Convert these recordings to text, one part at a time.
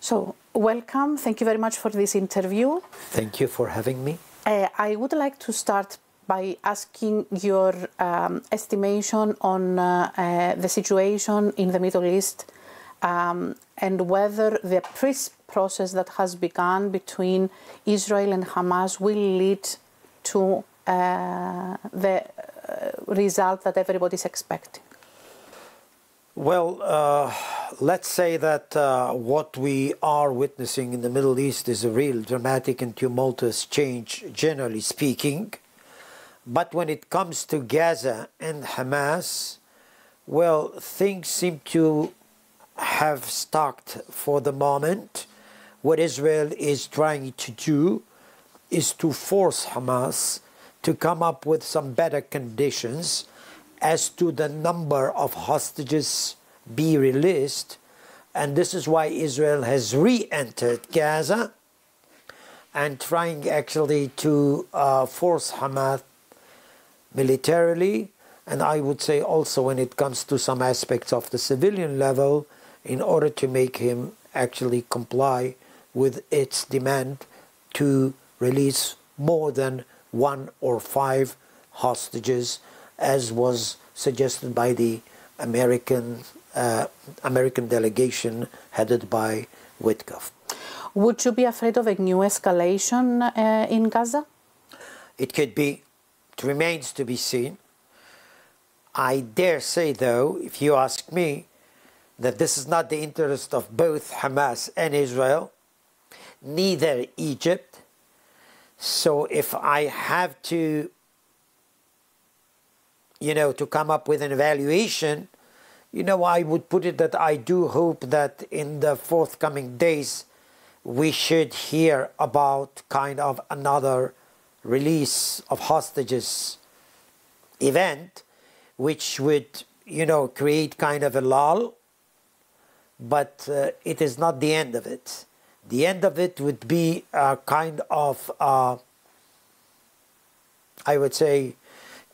So, welcome. Thank you very much for this interview. Thank you for having me. I would like to start by asking your estimation on the situation in the Middle East and whether the peace process that has begun between Israel and Hamas will lead to the result that everybody is expecting. Well, let's say that what we are witnessing in the Middle East is a real dramatic and tumultuous change, generally speaking. But when it comes to Gaza and Hamas, well, things seem to have stopped for the moment. What Israel is trying to do is to force Hamas to come up with some better conditions as to the number of hostages be released. And this is why Israel has re-entered Gaza and trying actually to force Hamas militarily, and I would say also when it comes to some aspects of the civilian level, in order to make him actually comply with its demand to release more than 1 or 5 hostages, as was suggested by the American delegation headed by Witkoff. Would you be afraid of a new escalation in Gaza? It could be. It remains to be seen. I dare say, though, if you ask me, that this is not the interest of both Hamas and Israel, neither Egypt. So if I have to, to come up with an evaluation, I would put it that I do hope that in the forthcoming days we should hear about kind of another release of hostages event, which would, create kind of a lull, but it is not the end of it. The end of it would be a kind of, I would say,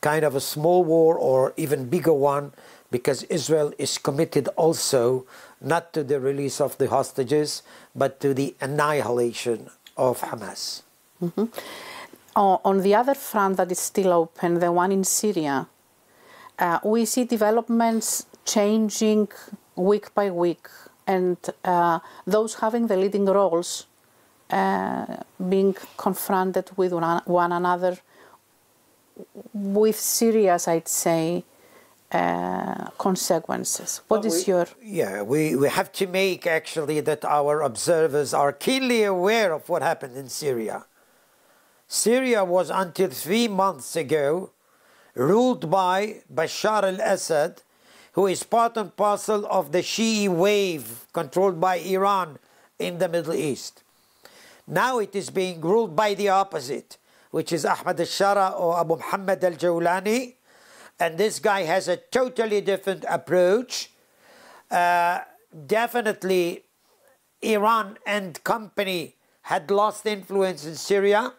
kind of a small war or even bigger one, because Israel is committed also not to the release of the hostages, but to the annihilation of Hamas. Mm-hmm. On the other front that is still open, the one in Syria, we see developments changing week by week, and those having the leading roles being confronted with one another with serious, I'd say, consequences. What is your... Yeah, we have to make actually that our observers are keenly aware of what happened in Syria. Syria was until 3 months ago ruled by Bashar al-Assad, who is part and parcel of the Shi'i wave controlled by Iran in the Middle East. Now it is being ruled by the opposite, which is Ahmad al-Shara or Abu Muhammad al-Jawlani, and this guy has a totally different approach. Definitely Iran and company had lost influence in Syria,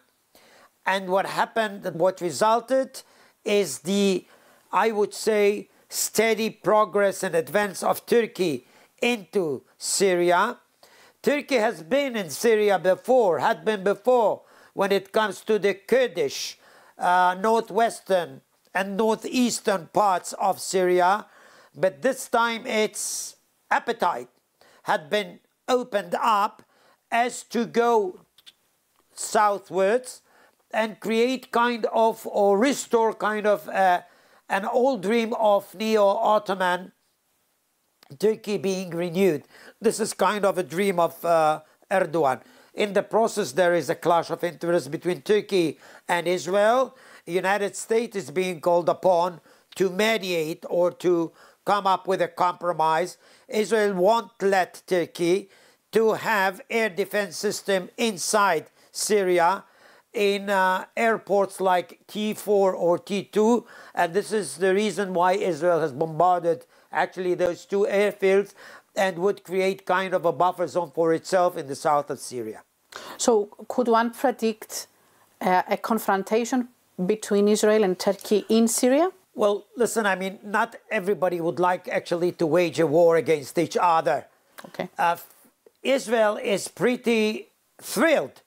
and what happened, what resulted is the, I would say, steady progress and advance of Turkey into Syria. Turkey has been in Syria before, had been before, when it comes to the Kurdish, northwestern and northeastern parts of Syria, but this time its appetite had been opened up as to go southwards and create kind of, or restore kind of an old dream of neo-Ottoman Turkey being renewed. This is kind of a dream of Erdogan. In the process, there is a clash of interests between Turkey and Israel. The United States is being called upon to mediate or to come up with a compromise. Israel won't let Turkey to have air defense system inside Syria in airports like T4 or T2, and this is the reason why Israel has bombarded actually those 2 airfields and would create kind of a buffer zone for itself in the south of Syria. So could one predict a confrontation between Israel and Turkey in Syria? Well, listen, I mean, not everybody would like actually to wage a war against each other. Okay. Israel is pretty thrilled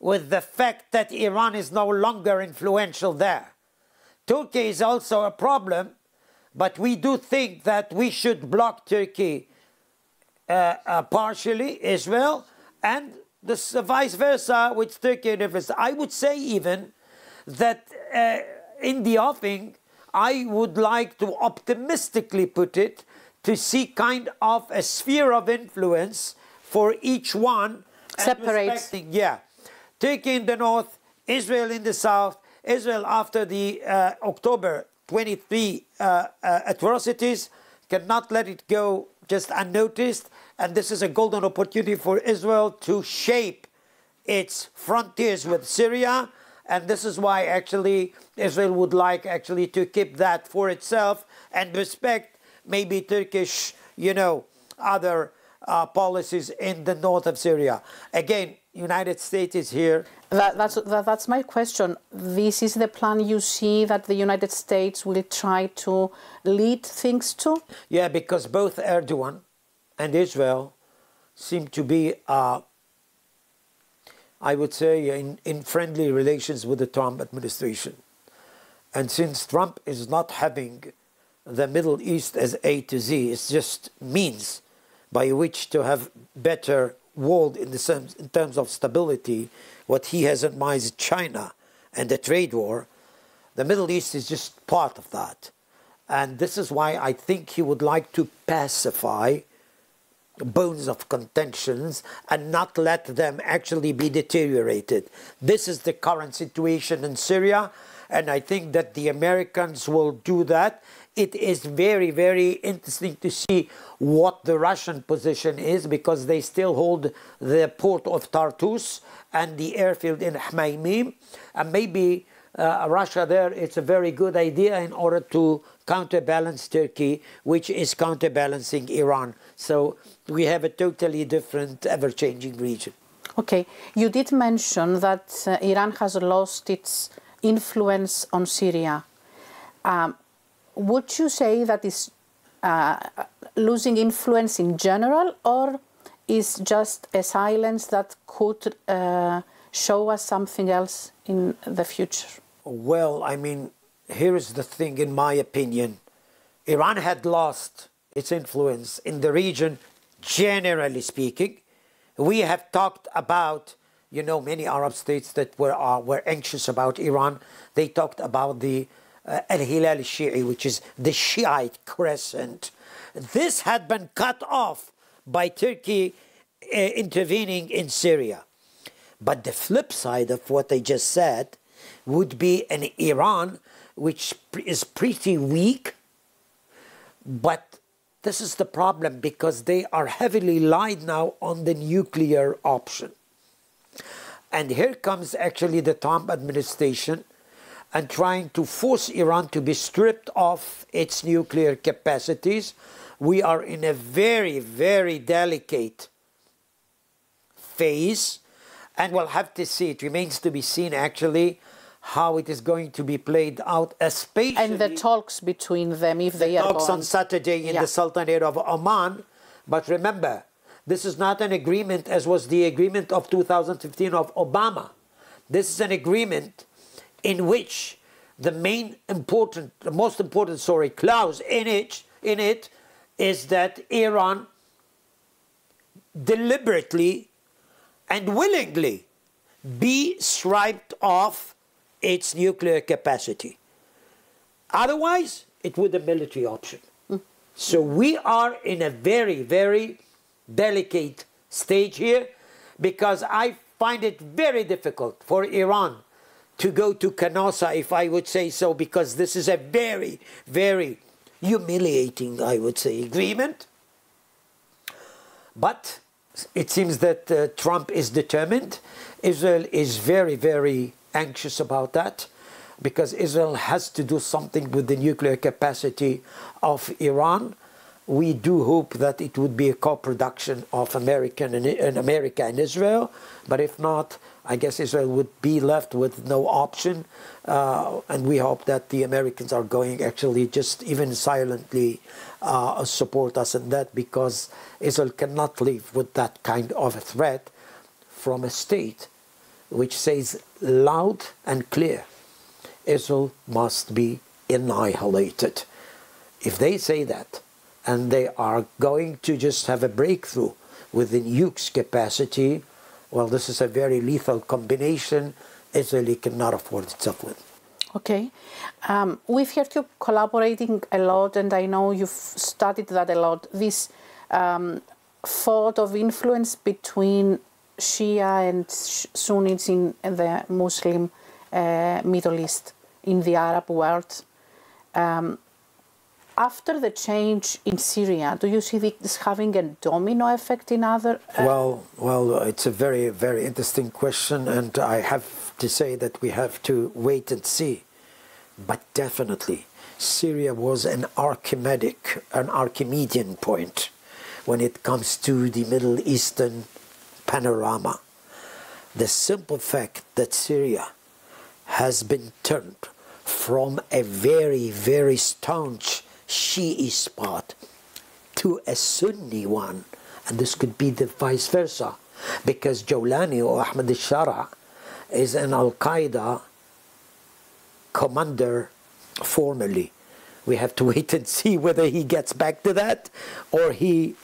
with the fact that Iran is no longer influential there. Turkey is also a problem, but we do think that we should block Turkey partially, Israel, and this vice versa with Turkey and Israel. I would say even that in the offing, I would like to optimistically put it, to see kind of a sphere of influence for each one. Separate. Yeah. Turkey in the north, Israel in the south. Israel after the October 23 atrocities cannot let it go just unnoticed. And this is a golden opportunity for Israel to shape its frontiers with Syria. And this is why actually Israel would like actually to keep that for itself and respect maybe Turkish, other policies in the north of Syria. Again, United States is here. That's my question. This is the plan you see that the United States will try to lead things to? Yeah, because both Erdogan and Israel seem to be, I would say, in friendly relations with the Trump administration. And since Trump is not having the Middle East as A to Z, it's just means by which to have better world in terms of stability. What he has in mind is China and the trade war. The Middle East is just part of that. And this is why I think he would like to pacify bones of contentions and not let them actually be deteriorated. This is the current situation in Syria, and I think that the Americans will do that. It is very, very interesting to see what the Russian position is, because they still hold the port of Tartus and the airfield in Hmaimim. And maybe Russia there, it's a very good idea in order to counterbalance Turkey, which is counterbalancing Iran. So we have a totally different, ever-changing region. Okay. You did mention that Iran has lost its influence on Syria. Would you say that is losing influence in general, or is just a silence that could show us something else in the future? Well, I mean, here is the thing, in my opinion. Iran had lost its influence in the region, generally speaking. We have talked about, many Arab states that were anxious about Iran. They talked about the Al-Hilal al-Shi'i, which is the Shiite crescent. This had been cut off by Turkey intervening in Syria. But the flip side of what I just said would be an Iran which is pretty weak. But this is the problem, because they are heavily relied now on the nuclear option. And here comes actually the Trump administration and trying to force Iran to be stripped of its nuclear capacities. We are in a very, very delicate phase, and we'll have to see. It remains to be seen, actually, how it is going to be played out, especially... And the talks between them, if they are going... talks on Saturday in the Sultanate of Oman. But remember, this is not an agreement as was the agreement of 2015 of Obama. This is an agreement in which the most important clause in it is that Iran deliberately and willingly be stripped of its nuclear capacity. Otherwise, it would be a military option. So we are in a very, very delicate stage here, because I find it very difficult for Iran to go to Canossa, if I would say so, because this is a very, very humiliating, I would say, agreement. But it seems that Trump is determined. Israel is very, very anxious about that, because Israel has to do something with the nuclear capacity of Iran. we do hope that it would be a co-production of America and Israel, but if not, I guess Israel would be left with no option, and we hope that the Americans are going actually just even silently support us in that, because Israel cannot live with that kind of a threat from a state which says loud and clear, Israel must be annihilated. If they say that, and they are going to just have a breakthrough with the nukes capacity, well, this is a very lethal combination Israel cannot afford itself with. Okay. We've heard you collaborating a lot, and I know you've studied that a lot, this thought of influence between Shia and Sunnis in the Muslim Middle East, in the Arab world. After the change in Syria, do you see this having a domino effect in other? Well, it's a very, very interesting question, and I have to say that we have to wait and see. But definitely, Syria was an Archimedean point when it comes to the Middle Eastern panorama. The simple fact that Syria has been turned from a very, very staunch Shi'i spot to a Sunni one, and this could be the vice versa, because Jawlani or Ahmad al-Shara is an Al-Qaeda commander formerly. We have to wait and see whether he gets back to that or he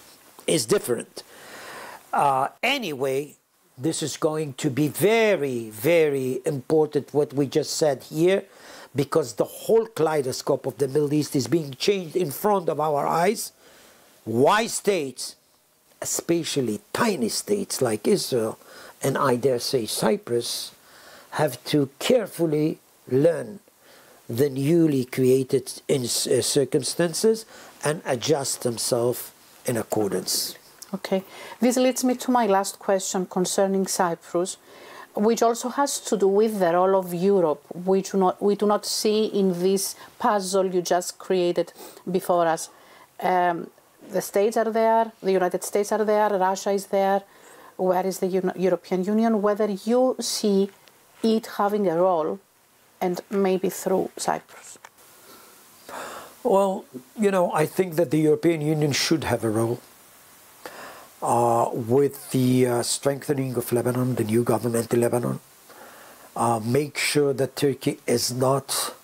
is different. Anyway, this is going to be very, very important what we just said here, because the whole kaleidoscope of the Middle East is being changed in front of our eyes. Why states, especially tiny states like Israel and I dare say Cyprus, have to carefully learn the newly created circumstances and adjust themselves in accordance. Okay, this leads me to my last question concerning Cyprus, which also has to do with the role of Europe, which we do not see in this puzzle you just created before us. The States are there, the United States are there, Russia is there. Where is the European Union? Whether you see it having a role, and maybe through Cyprus. Well, you know, I think that the European Union should have a role. With the strengthening of Lebanon, the new government in Lebanon, make sure that Turkey is not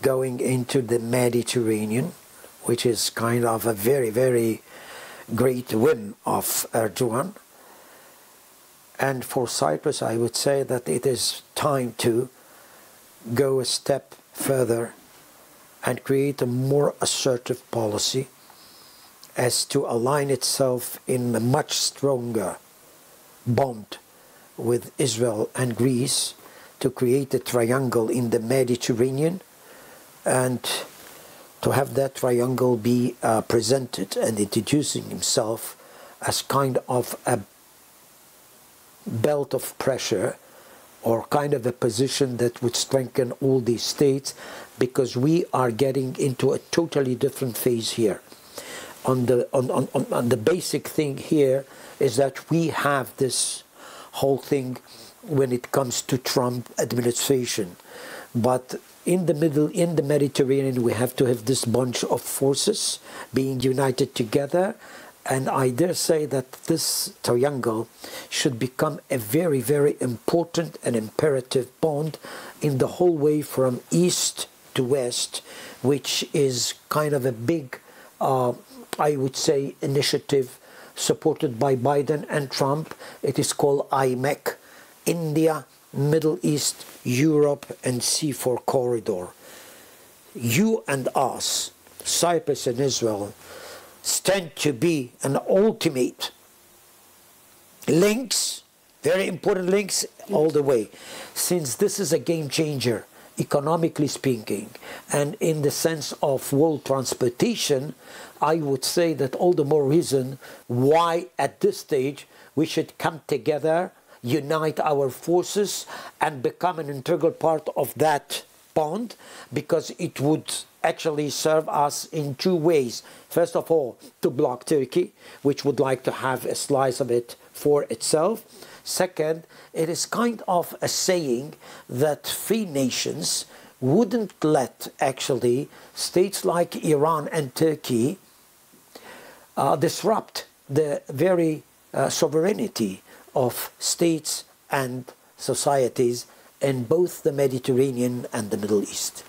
going into the Mediterranean, which is kind of a very, very great whim of Erdogan. And for Cyprus, I would say that it is time to go a step further and create a more assertive policy as to align itself in a much stronger bond with Israel and Greece to create a triangle in the Mediterranean, and to have that triangle be presented and introducing himself as kind of a belt of pressure, or kind of a position that would strengthen all these states, because we are getting into a totally different phase here. On the basic thing here is that we have this whole thing when it comes to Trump administration, but in the Mediterranean we have to have this bunch of forces being united together, and I dare say that this triangle should become a very, very important and imperative bond in the whole way from east to west, which is kind of a big I would say initiative supported by Biden and Trump. It is called IMEC, India, Middle East, Europe and C4 corridor. You and us, Cyprus and Israel, stand to be an ultimate links, very important links all the way, since this is a game changer, economically speaking, and in the sense of world transportation. I would say that all the more reason why at this stage we should come together, unite our forces and become an integral part of that bond, because it would actually serve us in two ways. First of all, to block Turkey, which would like to have a slice of it for itself. Second, it is kind of a saying that free nations wouldn't let actually states like Iran and Turkey disrupt the very sovereignty of states and societies in both the Mediterranean and the Middle East.